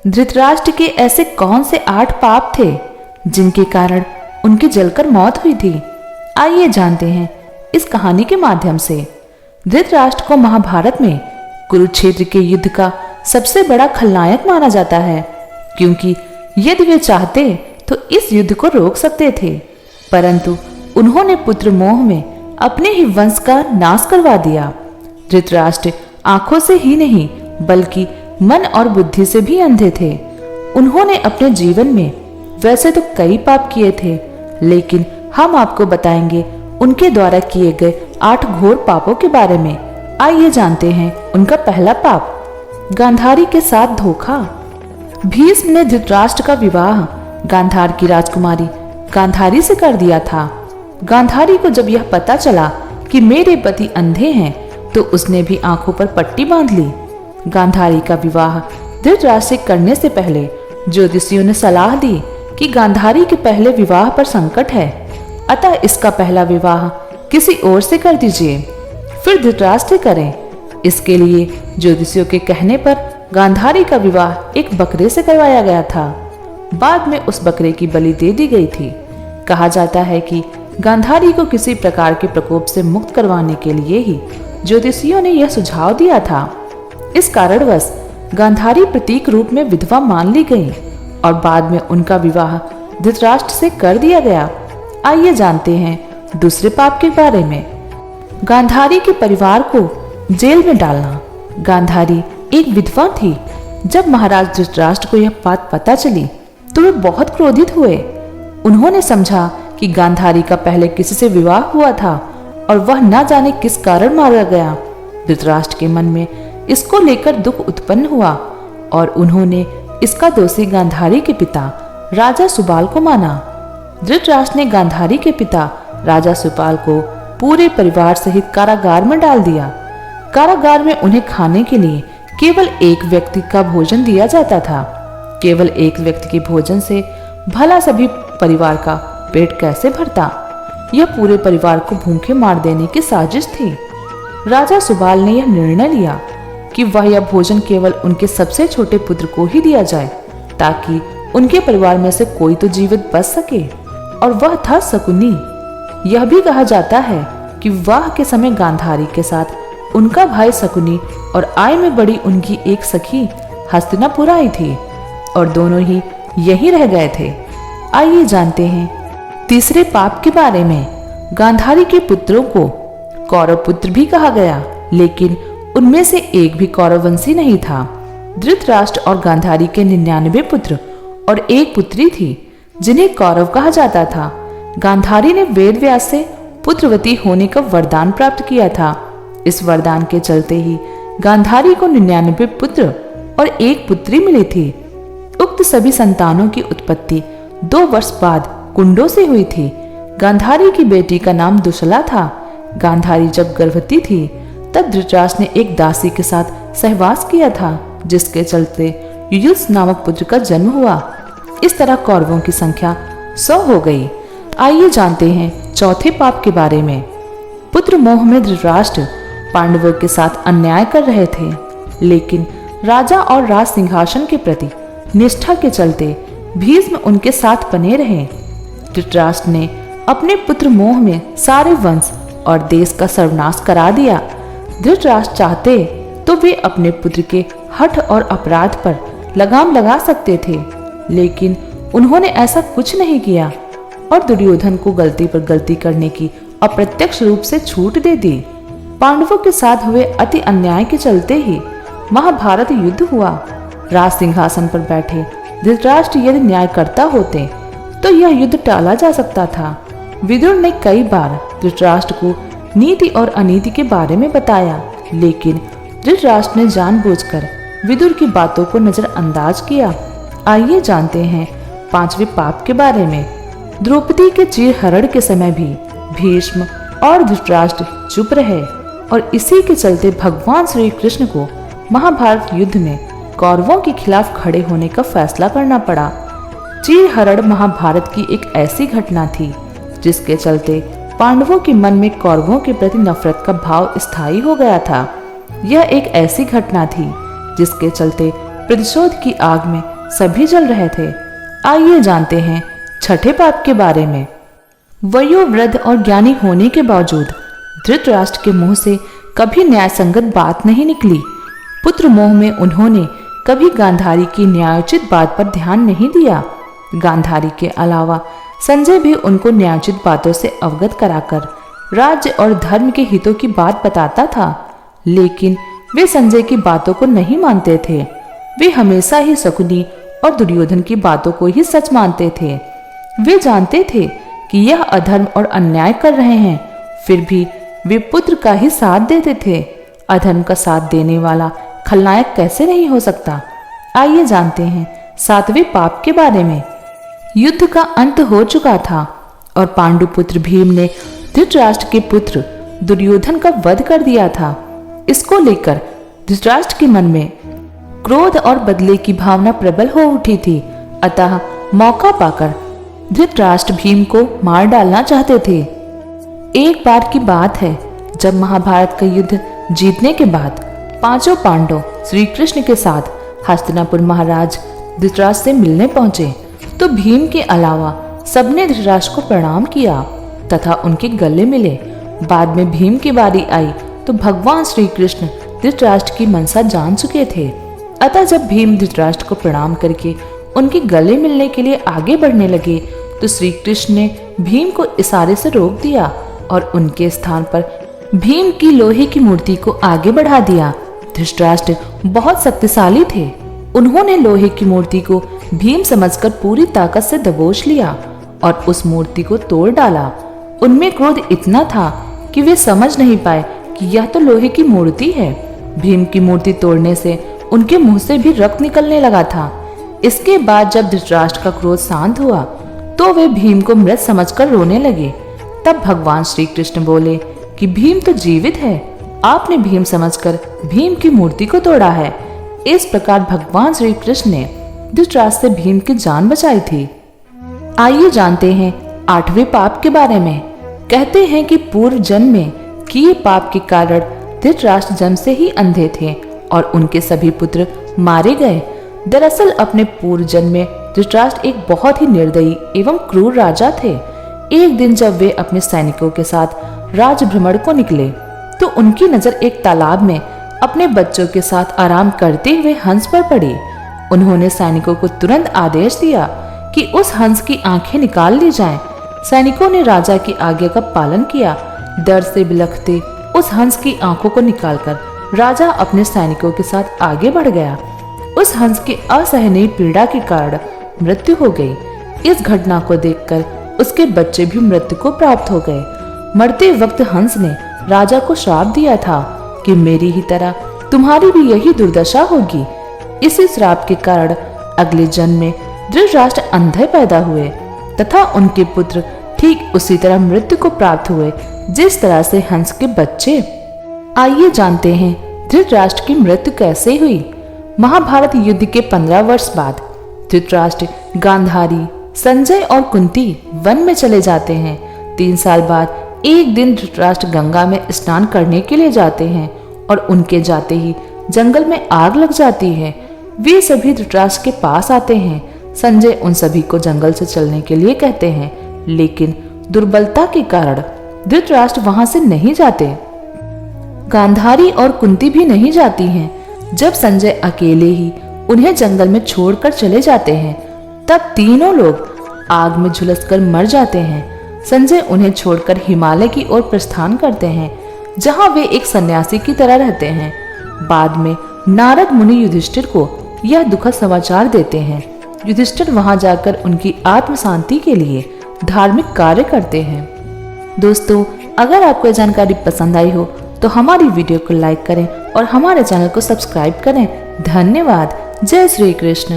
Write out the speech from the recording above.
धृतराष्ट्र के ऐसे कौन से 8 पाप थे जिनके कारण उनकी जलकर मौत हुई थी? आइए जानते हैं इस कहानी के माध्यम से। धृतराष्ट्र को महाभारत में कुरुक्षेत्र के युद्ध का सबसे बड़ा खलनायक माना जाता है, क्योंकि यदि वे चाहते तो इस युद्ध को रोक सकते थे, परंतु उन्होंने पुत्र मोह में अपने ही वंश का नाश करवा दिया। धृतराष्ट्र आंखों से ही नहीं बल्कि मन और बुद्धि से भी अंधे थे। उन्होंने अपने जीवन में वैसे तो कई पाप किए थे, लेकिन हम आपको बताएंगे उनके द्वारा किए गए 8 घोर पापों के बारे में। आइए जानते हैं उनका पहला पाप, गांधारी के साथ धोखा। भीष्म ने धृतराष्ट्र का विवाह गांधार की राजकुमारी गांधारी से कर दिया था। गांधारी को जब यह पता चला कि मेरे पति अंधे हैं, तो उसने भी आंखों पर पट्टी बांध ली। गांधारी का विवाह धृतराष्ट्र से करने से पहले ज्योतिषियों ने सलाह दी कि गांधारी के पहले विवाह पर संकट है, अतः इसका पहला विवाह किसी और से कर दीजिए, फिर धृतराष्ट्र करें। इसके लिए ज्योतिषियों के कहने पर गांधारी का विवाह एक बकरे से करवाया गया था। बाद में उस बकरे की बलि दे दी गई थी। कहा जाता है कि गांधारी को किसी प्रकार के प्रकोप से मुक्त करवाने के लिए ही ज्योतिषियों ने यह सुझाव दिया था। इस कारणवश गांधारी प्रतीक रूप में विधवा मान ली गई और बाद में उनका विवाह धृतराष्ट्र से कर दिया गया। आइए जानते हैं दूसरे पाप के बारे में, गांधारी के परिवार को जेल में डालना। गांधारी एक विधवा थी। जब महाराज धृतराष्ट्र को यह बात पता चली तो वे बहुत क्रोधित हुए। उन्होंने समझा कि गांधारी का पहले किसी से विवाह हुआ था और वह न जाने किस कारण मारा गया। धृतराष्ट्र के मन में इसको लेकर दुख उत्पन्न हुआ और उन्होंने इसका दोषी गांधारी के पिता राजा सुबाल को माना। धृतराष्ट्र ने गांधारी के पिता राजा सुबाल को पूरे परिवार सहित कारागार में डाल दिया। कारागार में उन्हें खाने के लिए केवल एक व्यक्ति का भोजन दिया जाता था। केवल एक व्यक्ति के भोजन से भला सभी परिवार का पेट कैसे भरता? यह पूरे परिवार को भूखे मार देने की साजिश थी। राजा सुबाल ने यह निर्णय लिया कि वह यह भोजन केवल उनके सबसे छोटे पुत्र को ही दिया जाए, ताकि उनके परिवार में से कोई तो जीवित बच सके, और वह था शकुनी। यह भी कहा जाता है कि विवाह के समय गांधारी के साथ उनका भाई शकुनी और आय में बड़ी उनकी एक सखी हस्तिनापुर आई थी और दोनों ही यहीं रह गए थे। आइए जानते हैं तीसरे पाप के बारे में। गांधारी के पुत्रों को कौरव पुत्र भी कहा गया, लेकिन उनमें से एक भी कौरववंशी नहीं था। धृतराष्ट्र और गांधारी के 99 पुत्र और एक पुत्री थी जिन्हें कौरव कहा जाता था। गांधारी ने वेद व्यास से पुत्रवती होने का वरदान प्राप्त किया था। इस वरदान के चलते ही गांधारी को 99 पुत्र और एक पुत्री मिली थी। उक्त सभी संतानों की उत्पत्ति 2 वर्ष बाद कुंडों से हुई थी। गांधारी की बेटी का नाम दुशला था। गांधारी जब गर्भवती थी तब धृतराष्ट्र ने एक दासी के साथ सहवास किया था, जिसके चलते युयुत्स नामक पुत्र का जन्म हुआ। इस तरह कौरवों की संख्या 100 हो गई। आइए जानते हैं चौथे पाप के बारे में। पुत्र मोह में धृतराष्ट्र पांडवों के साथ अन्याय कर रहे थे, लेकिन राजा और राज सिंहासन के प्रति निष्ठा के चलते भीष्म उनके साथ बने रहे। धृतराष्ट्र ने अपने पुत्र मोह में सारे वंश और देश का सर्वनाश करा दिया। धृतराष्ट्र चाहते तो वे अपने पुत्र के हठ और अपराध पर लगाम लगा सकते थे, लेकिन उन्होंने ऐसा कुछ नहीं किया और दुर्योधन को गलती पर गलती करने की अप्रत्यक्ष रूप से छूट दे दी। पांडवों के साथ हुए अति अन्याय के चलते ही महाभारत युद्ध हुआ। राज सिंहासन पर बैठे धृतराष्ट्र यदि न्याय करता होते तो यह युद्ध टाला जा सकता था। विदुर ने कई बार धृतराष्ट्र को नीति और अनीति के बारे में बताया, लेकिन धृतराष्ट्र ने जानबूझकर विदुर की बातों को नजरअंदाज किया। आइए जानते हैं 5वें पाप के बारे में। द्रौपदी के चीरहरण के समय भी भीष्म और धृतराष्ट्र चुप रहे और इसी के चलते भगवान श्री कृष्ण को महाभारत युद्ध में कौरवों के खिलाफ खड़े होने का फैसला करना पड़ा। चीरहरण महाभारत की एक ऐसी घटना थी जिसके चलते पांडवों के मन में कौरवों के प्रति नफरत का भाव स्थायी हो गया था। यह एक ऐसी घटना थी जिसके चलते प्रतिशोध की आग में सभी जल रहे थे। आइए जानते हैं छठे पाप के बारे में। वयोवृद्ध और ज्ञानी होने के बावजूद धृतराष्ट्र के मुंह से कभी न्याय संगत बात नहीं निकली। पुत्र मोह में उन्होंने कभी गांधारी की न्यायोचित बात पर ध्यान नहीं दिया। गांधारी के अलावा संजय भी उनको न्यायोचित बातों से अवगत कराकर राज्य और धर्म के हितों की बात बताता था, लेकिन वे संजय की बातों को नहीं मानते थे। वे हमेशा ही शकुनी और दुर्योधन की बातों को ही सच मानते थे। वे जानते थे कि यह अधर्म और अन्याय कर रहे हैं, फिर भी वे पुत्र का ही साथ देते थे। अधर्म का साथ देने वाला खलनायक कैसे नहीं हो सकता। आइए जानते हैं सातवें पाप के बारे में। युद्ध का अंत हो चुका था और पांडुपुत्र भीम ने धृतराष्ट्र के पुत्र दुर्योधन का वध कर दिया था। इसको लेकर धृतराष्ट्र के मन में क्रोध और बदले की भावना प्रबल हो उठी थी। अतः मौका पाकर धृतराष्ट्र भीम को मार डालना चाहते थे। एक बार की बात है, जब महाभारत का युद्ध जीतने के बाद पांचों पांडव श्री कृष्ण के साथ हस्तिनापुर महाराज धृतराष्ट्र से मिलने पहुंचे, तो भीम के अलावा सबने धृतराष्ट्र को प्रणाम किया तथा उनके गले मिले। बाद में भीम की बारी आई तो भगवान श्री कृष्ण धृतराष्ट्र की मनसा जान चुके थे। अतः जब भीम धृतराष्ट्र को प्रणाम करके उनके गले मिलने के लिए आगे बढ़ने लगे, तो श्री कृष्ण ने भीम को इशारे से रोक दिया और उनके स्थान पर भीम की लोहे की मूर्ति को आगे बढ़ा दिया। धृतराष्ट्र बहुत शक्तिशाली थे। उन्होंने लोहे की मूर्ति को भीम समझकर पूरी ताकत से दबोच लिया और उस मूर्ति को तोड़ डाला। उनमें क्रोध इतना था कि वे समझ नहीं पाए कि यह तो लोहे की मूर्ति है। भीम की मूर्ति तोड़ने से उनके मुंह से भी रक्त निकलने लगा था। इसके बाद जब धृतराष्ट्र का क्रोध शांत हुआ, तो वे भीम को मृत समझकर रोने लगे। तब भगवान श्री कृष्ण बोले कि भीम तो जीवित है, आपने भीम समझकर भीम की मूर्ति को तोड़ा है। इस प्रकार भगवान श्री कृष्ण ने धृतराष्ट्र से भीम की जान बचाई थी। आइए जानते हैं आठवें पाप के बारे में। कहते हैं कि पूर्व जन्म में किए पाप के कारण धृतराष्ट्र जन्म से ही अंधे थे और उनके सभी पुत्र मारे गए। दरअसल अपने पूर्व जन्म में धृतराष्ट्र एक बहुत ही निर्दयी एवं क्रूर राजा थे। एक दिन जब वे अपने सैनिकों के साथ राज भ्रमण को निकले, तो उनकी नजर एक तालाब में अपने बच्चों के साथ आराम करते हुए हंस पर पड़ी। उन्होंने सैनिकों को तुरंत आदेश दिया कि उस हंस की आंखें निकाल ली जाएं। सैनिकों ने राजा की आज्ञा का पालन किया। डर से बिलखते उस हंस की आंखों को निकालकर राजा अपने सैनिकों के साथ आगे बढ़ गया। उस हंस की असहनीय पीड़ा के कारण मृत्यु हो गई। इस घटना को देखकर उसके बच्चे भी मृत्यु को प्राप्त हो गए। मरते वक्त हंस ने राजा को श्राप दिया था कि मेरी ही तरह तुम्हारी भी यही दुर्दशा होगी। इसी श्राप के कारण अगले जन्म में धृतराष्ट्र अंधे पैदा हुए तथा उनके पुत्र ठीक उसी तरह मृत्यु को प्राप्त हुए जिस तरह से हंस के बच्चे। आइए जानते हैं धृतराष्ट्र की मृत्यु कैसे हुई। महाभारत युद्ध के 15 वर्ष बाद धृतराष्ट्र, गांधारी, संजय और कुंती वन में चले जाते हैं। 3 साल बाद एक दिन धृतराष्ट्र गंगा में स्नान करने के लिए जाते हैं और उनके जाते ही जंगल में आग लग जाती है। वे सभी धृतराष्ट्र के पास आते हैं। संजय उन सभी को जंगल से चलने के लिए कहते हैं, लेकिन दुर्बलता के कारण धृतराष्ट्र वहां से नहीं जाते। गांधारी और कुंती भी नहीं जाती हैं। जब संजय अकेले ही उन्हें जंगल में छोड़कर चले जाते हैं, तब तीनों लोग आग में झुलसकर मर जाते हैं। संजय उन्हें छोड़कर हिमालय की ओर प्रस्थान करते हैं, जहां वे एक सन्यासी की तरह रहते हैं। बाद में नारद मुनि युधिष्ठिर को यह दुखद समाचार देते हैं। युधिष्ठिर वहां जाकर उनकी आत्म शांति के लिए धार्मिक कार्य करते हैं। दोस्तों, अगर आपको यह जानकारी पसंद आई हो तो हमारी वीडियो को लाइक करें और हमारे चैनल को सब्सक्राइब करें। धन्यवाद। जय श्री कृष्ण।